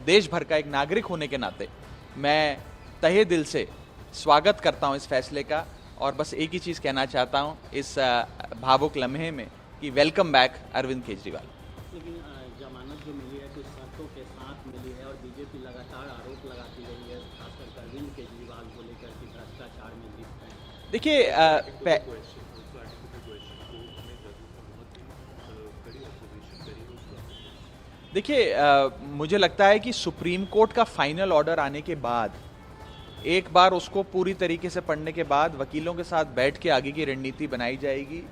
देश भर का एक नागरिक होने के नाते मैं तहे दिल से स्वागत करता हूं इस फैसले का और बस एक ही चीज़ कहना चाहता हूं इस भावुक लम्हे में कि वेलकम बैक अरविंद केजरीवाल। लेकिन जमानत जो मिली है कुछ शर्तों के साथ मिली है और बीजेपी लगातार आरोप लगाती रही है, खासकर अरविंद केजरीवाल को लेकर कि भ्रष्टाचार में लिप्त हैं। देखिए मुझे लगता है कि सुप्रीम कोर्ट का फाइनल ऑर्डर आने के बाद एक बार उसको पूरी तरीके से पढ़ने के बाद वकीलों के साथ बैठ के आगे की रणनीति बनाई जाएगी,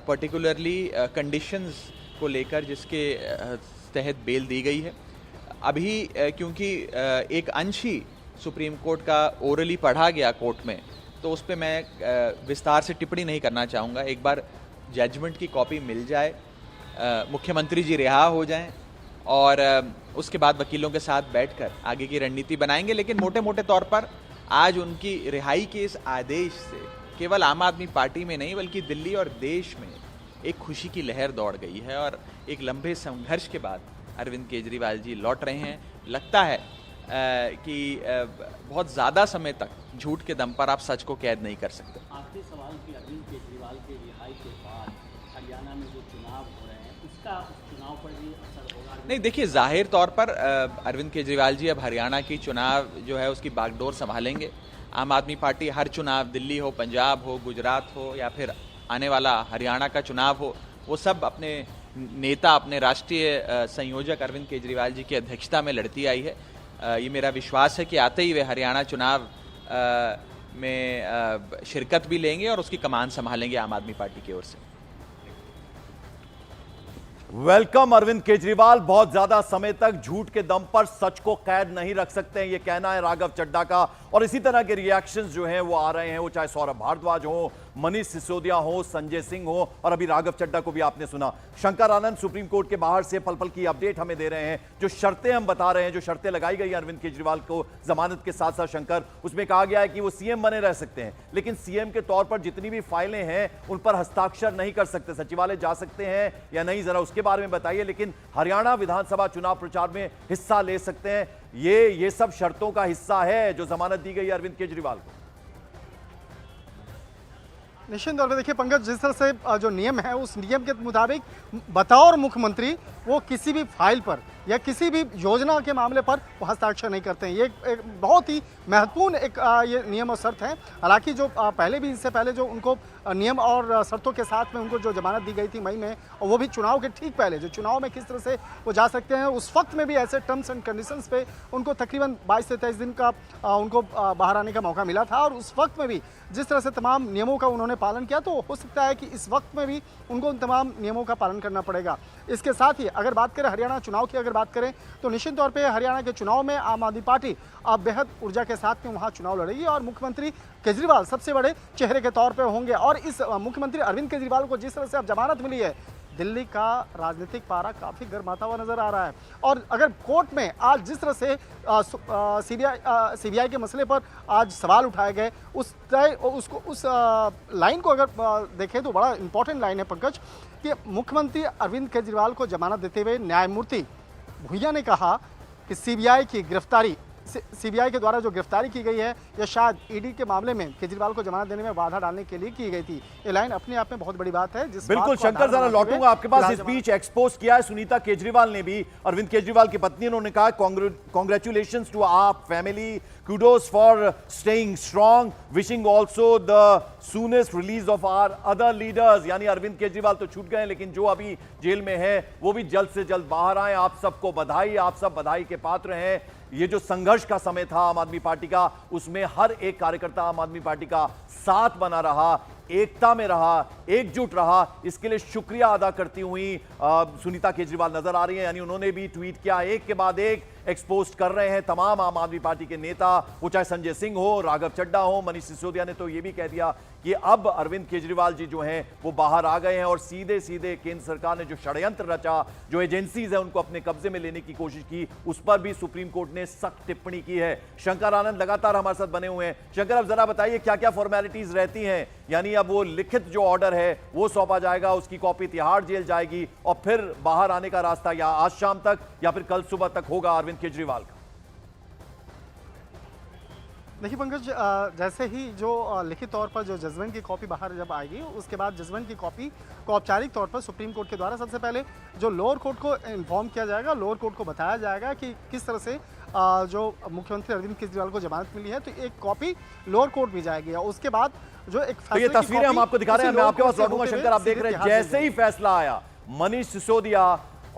पर्टिकुलरली कंडीशंस को लेकर जिसके तहत बेल दी गई है। अभी क्योंकि एक अंश ही सुप्रीम कोर्ट का ओरली पढ़ा गया कोर्ट में, तो उस पर मैं विस्तार से टिप्पणी नहीं करना चाहूँगा। एक बार जजमेंट की कॉपी मिल जाए, मुख्यमंत्री जी रिहा हो जाएं और उसके बाद वकीलों के साथ बैठकर आगे की रणनीति बनाएंगे। लेकिन मोटे मोटे तौर पर आज उनकी रिहाई के इस आदेश से केवल आम आदमी पार्टी में नहीं बल्कि दिल्ली और देश में एक खुशी की लहर दौड़ गई है और एक लंबे संघर्ष के बाद अरविंद केजरीवाल जी लौट रहे हैं। लगता है कि बहुत ज़्यादा समय तक झूठ के दम पर आप सच को कैद नहीं कर सकते। आखिरी सवाल कि अरविंद केजरीवाल के रिहाई के बाद हरियाणा में जो चुनाव हो रहे हैं उसका उस चुनाव पर भी असर होगा? नहीं, देखिए जाहिर तौर पर अरविंद केजरीवाल जी अब हरियाणा की चुनाव जो है उसकी बागडोर संभालेंगे। आम आदमी पार्टी हर चुनाव, दिल्ली हो, पंजाब हो, गुजरात हो या फिर आने वाला हरियाणा का चुनाव हो, वो सब अपने नेता, अपने राष्ट्रीय संयोजक अरविंद केजरीवाल जी की अध्यक्षता में लड़ती आई है। ये मेरा विश्वास है कि आते ही वे हरियाणा चुनाव में शिरकत भी लेंगे और उसकी कमान संभालेंगे आम आदमी पार्टी की ओर से। वेलकम अरविंद केजरीवाल। बहुत ज्यादा समय तक झूठ के दम पर सच को कैद नहीं रख सकते हैं, ये कहना है राघव चड्ढा का। और इसी तरह के रिएक्शंस जो हैं वो आ रहे हैं, वो चाहे सौरभ भारद्वाज हो, मनीष सिसोदिया हो, संजय सिंह हो और अभी राघव चड्ढा को भी आपने सुना। शंकर आनंद सुप्रीम कोर्ट के बाहर से पल पल की अपडेट हमें दे रहे हैं। जो शर्तें हम बता रहे हैं, जो शर्तें लगाई गई अरविंद केजरीवाल को जमानत के साथ साथ, शंकर, उसमें कहा गया है कि वो सीएम बने रह सकते हैं लेकिन सीएम के तौर पर जितनी भी फाइलें हैं उन पर हस्ताक्षर नहीं कर सकते। सचिवालय जा सकते हैं या नहीं, जरा उसके बारे में बताइए। लेकिन हरियाणा विधानसभा चुनाव प्रचार में हिस्सा ले सकते हैं। ये सब शर्तों का हिस्सा है जो जमानत दी गई अरविंद केजरीवाल को। निश्चित तौर पर देखिए पंकज, जिस तरह से जो नियम है उस नियम के मुताबिक बतौर मुख्यमंत्री वो किसी भी फाइल पर या किसी भी योजना के मामले पर वो हस्ताक्षर नहीं करते हैं। ये एक बहुत ही महत्वपूर्ण ये नियम और शर्त है। हालांकि जो पहले भी, इससे पहले जो उनको नियम और शर्तों के साथ में उनको जो जमानत दी गई थी मई में, और वो भी चुनाव के ठीक पहले, जो चुनाव में किस तरह से वो जा सकते हैं, उस वक्त में भी ऐसे टर्म्स एंड कंडीशंस पे उनको तकरीबन 22 से 23 दिन का उनको बाहर आने का मौका मिला था। और उस वक्त में भी जिस तरह से तमाम नियमों का उन्होंने पालन किया, तो हो सकता है कि इस वक्त में भी उनको उन तमाम नियमों का पालन करना पड़ेगा। इसके साथ ही अगर बात करें हरियाणा चुनाव की, अगर बात करें तो निश्चित तौर पे हरियाणा के चुनाव में आम आदमी पार्टी अब बेहद ऊर्जा के साथ में वहां चुनाव लड़ेगी और मुख्यमंत्री केजरीवाल सबसे बड़े चेहरे के तौर पे होंगे। और इस मुख्यमंत्री अरविंद केजरीवाल को जिस तरह से अब जमानत मिली है, दिल्ली का राजनीतिक पारा काफी गर्माता हुआ नजर आ रहा है। और अगर कोर्ट में आज जिस तरह से सीबीआई के मसले पर आज सवाल उठाए गए, उस लाइन को अगर देखें तो बड़ा इंपॉर्टेंट लाइन है पंकज, कि मुख्यमंत्री अरविंद केजरीवाल को जमानत देते हुए न्यायमूर्ति भुइया ने कहा कि सीबीआई के द्वारा जो गिरफ्तारी की गई है या शायद ईडी के मामले में केजरीवाल को जमानत देने में बाधा डालने के लिए की गई थी। ये लाइन अपने आप में बहुत बड़ी बात है। बिल्कुल शंकर, जरा लौटूंगा आपके पास। इस बीच एक्सपोज किया है सुनीता केजरीवाल ने भी, अरविंद केजरीवाल की पत्नी, उन्होंने कहा congratulations to our family, kudos for staying strong, wishing also the soonest release of our other leaders। यानी अरविंद केजरीवाल तो छूट गए लेकिन जो अभी जेल में है वो भी जल्द से जल्द बाहर आए। आप सबको बधाई, आप सब बधाई के पात्र हैं। ये जो संघर्ष का समय था आम आदमी पार्टी का, उसमें हर एक कार्यकर्ता आम आदमी पार्टी का साथ बना रहा, एकता में रहा, एकजुट रहा। इसके लिए शुक्रिया अदा करती हुई सुनीता केजरीवाल नजर आ रही है। यानी उन्होंने भी ट्वीट किया, एक के बाद एक एक्सपोज कर रहे हैं तमाम आम आदमी पार्टी के नेता, वो चाहे संजय सिंह हो, राघव चड्ढा हो, मनीष सिसोदिया ने तो ये भी कह दिया कि अब अरविंद केजरीवाल जी जो हैं वो बाहर आ गए हैं और सीधे सीधे केंद्र सरकार ने जो षड्यंत्र रचा, जो एजेंसीज है उनको अपने कब्जे में लेने की कोशिश की, उस पर भी सुप्रीम कोर्ट ने सख्त टिप्पणी की है। शंकर आनंद लगातार हमारे साथ बने हुए हैं। शंकर, अब जरा बताइए क्या क्या फॉर्मेलिटीज रहती हैं? यानी अब वो लिखित जो ऑर्डर है वो सौंपा जाएगा, उसकी कॉपी तिहाड़ जेल जाएगी और फिर बाहर आने का रास्ता या आज शाम तक या फिर कल सुबह तक होगा अरविंद अरविंद केजरीवाल का। देखिए पंकज, जैसे ही जो लिखित तौर पर जो जजमेंट की कॉपी बाहर जब आएगी, उसके बाद जजमेंट की कॉपी को औपचारिक तौर पर सुप्रीम कोर्ट के द्वारा सबसे पहले जो लोअर कोर्ट को इन्फॉर्म किया जाएगा, लोअर कोर्ट को बताया जाएगा कि किस तरह से जो मुख्यमंत्री अरविंद केजरीवाल को जमानत मिली है, तो एक कॉपी लोअर कोर्ट भी जाएगी। और उसके बाद जो एक तो ये तस्वीरें हम आपको दिखा रहे हैं, मैं आपके पास लौटूंगा शंकर। आप देख रहे हैं जैसे ही फैसला आया, मनीष सिसोदिया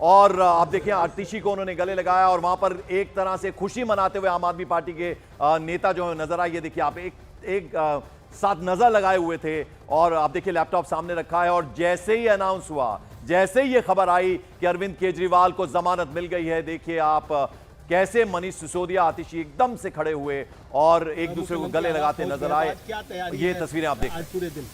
और आप देखिए आतिशी को उन्होंने गले लगाया और वहां पर एक तरह से खुशी मनाते हुए आम आदमी पार्टी के नेता जो नजर आए। ये देखिए आप एक साथ नजर लगाए हुए थे और आप देखिए लैपटॉप सामने रखा है। और जैसे ही अनाउंस हुआ, जैसे ही ये खबर आई कि अरविंद केजरीवाल को जमानत मिल गई है, देखिए आप कैसे मनीष सिसोदिया आतिशी एकदम से खड़े हुए और एक दूसरे को गले लगाते नजर आए। ये तस्वीरें आप देख पूरे दिन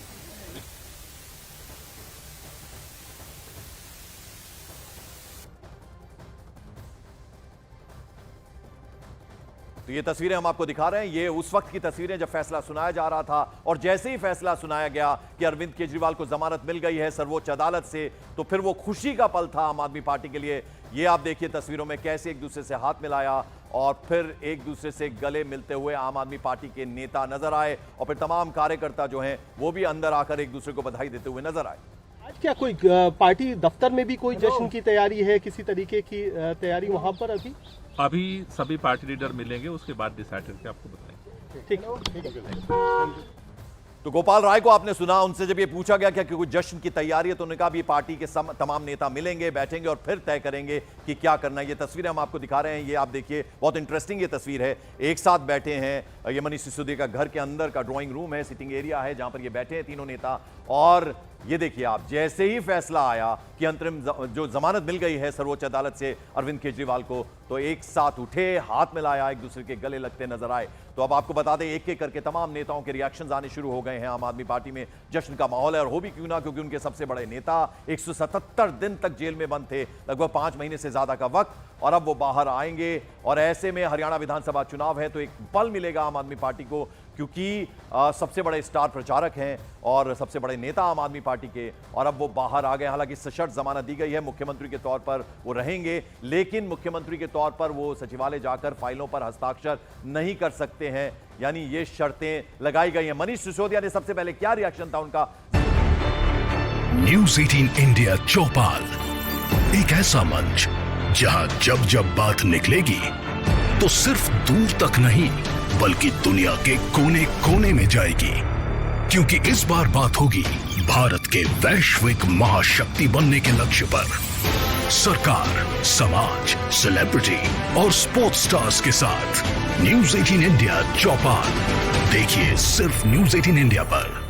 तो ये तस्वीरें हम आपको दिखा रहे हैं, ये उस वक्त की तस्वीरें जब फैसला सुनाया जा रहा था। और जैसे ही फैसला सुनाया गया कि अरविंद केजरीवाल को जमानत मिल गई है सर्वोच्च अदालत से, तो फिर वो खुशी का पल था आम आदमी पार्टी के लिए। ये आप देखिए तस्वीरों में कैसे एक दूसरे से हाथ मिलाया और फिर एक दूसरे से गले मिलते हुए आम आदमी पार्टी के नेता नजर आए और फिर तमाम कार्यकर्ता जो हैं वो भी अंदर आकर एक दूसरे को बधाई देते हुए नजर आए। आज क्या कोई पार्टी दफ्तर में भी कोई जश्न की तैयारी है, किसी तरीके की तैयारी वहां पर अभी सभी पार्टी लीडर मिलेंगे, उसके बाद डिसाइड करके आपको बताएंगे। ठीक। तो गोपाल राय को आपने सुना, उनसे जब ये पूछा गया कि कोई जश्न की तैयारी है तो उन्होंने कहा भी पार्टी के तमाम नेता मिलेंगे, बैठेंगे और फिर तय करेंगे कि क्या करना है। ये तस्वीरें हम आपको दिखा रहे हैं, ये आप देखिए बहुत इंटरेस्टिंग ये तस्वीर है। एक साथ बैठे हैं, ये मनीष सिसोदिया का घर के अंदर का ड्राइंग रूम है, सिटिंग एरिया है जहां पर ये बैठे हैं तीनों नेता। और ये देखिए आप, जैसे ही फैसला आया कि अंतरिम जो जमानत मिल गई है सर्वोच्च अदालत से अरविंद केजरीवाल को, तो एक साथ उठे, हाथ मिलाया, एक दूसरे के गले लगते नजर आए। तो अब आपको बता दें एक एक करके तमाम नेताओं के रिएक्शंस आने शुरू हो गए हैं। आम आदमी पार्टी में जश्न का माहौल है और हो भी क्यों ना, क्योंकि उनके सबसे बड़े नेता 177 दिन तक जेल में बंद थे, लगभग 5 महीने से ज्यादा का वक्त, और अब वो बाहर आएंगे। और ऐसे में हरियाणा विधानसभा चुनाव है तो एक बल मिलेगा आम आदमी पार्टी को, क्योंकि सबसे बड़े स्टार प्रचारक हैं और सबसे बड़े नेता आम आदमी पार्टी के, और अब वो बाहर आ गए। हालांकि सशर्त जमानत दी गई है, मुख्यमंत्री के तौर पर वो रहेंगे, लेकिन मुख्यमंत्री के तौर पर वो सचिवालय जाकर फाइलों पर हस्ताक्षर नहीं कर सकते हैं, यानी ये शर्तें लगाई गई हैं। मनीष सिसोदिया ने सबसे पहले क्या रिएक्शन था उनका? न्यूज़ 18 इंडिया चौपाल, एक ऐसा मंच जहां जब जब बात निकलेगी तो सिर्फ दूर तक नहीं बल्कि दुनिया के कोने कोने में जाएगी, क्योंकि इस बार बात होगी भारत के वैश्विक महाशक्ति बनने के लक्ष्य पर। सरकार, समाज, सेलिब्रिटी और स्पोर्ट्स स्टार्स के साथ न्यूज़ 18 इंडिया चौपाल देखिए सिर्फ न्यूज़ 18 इंडिया पर।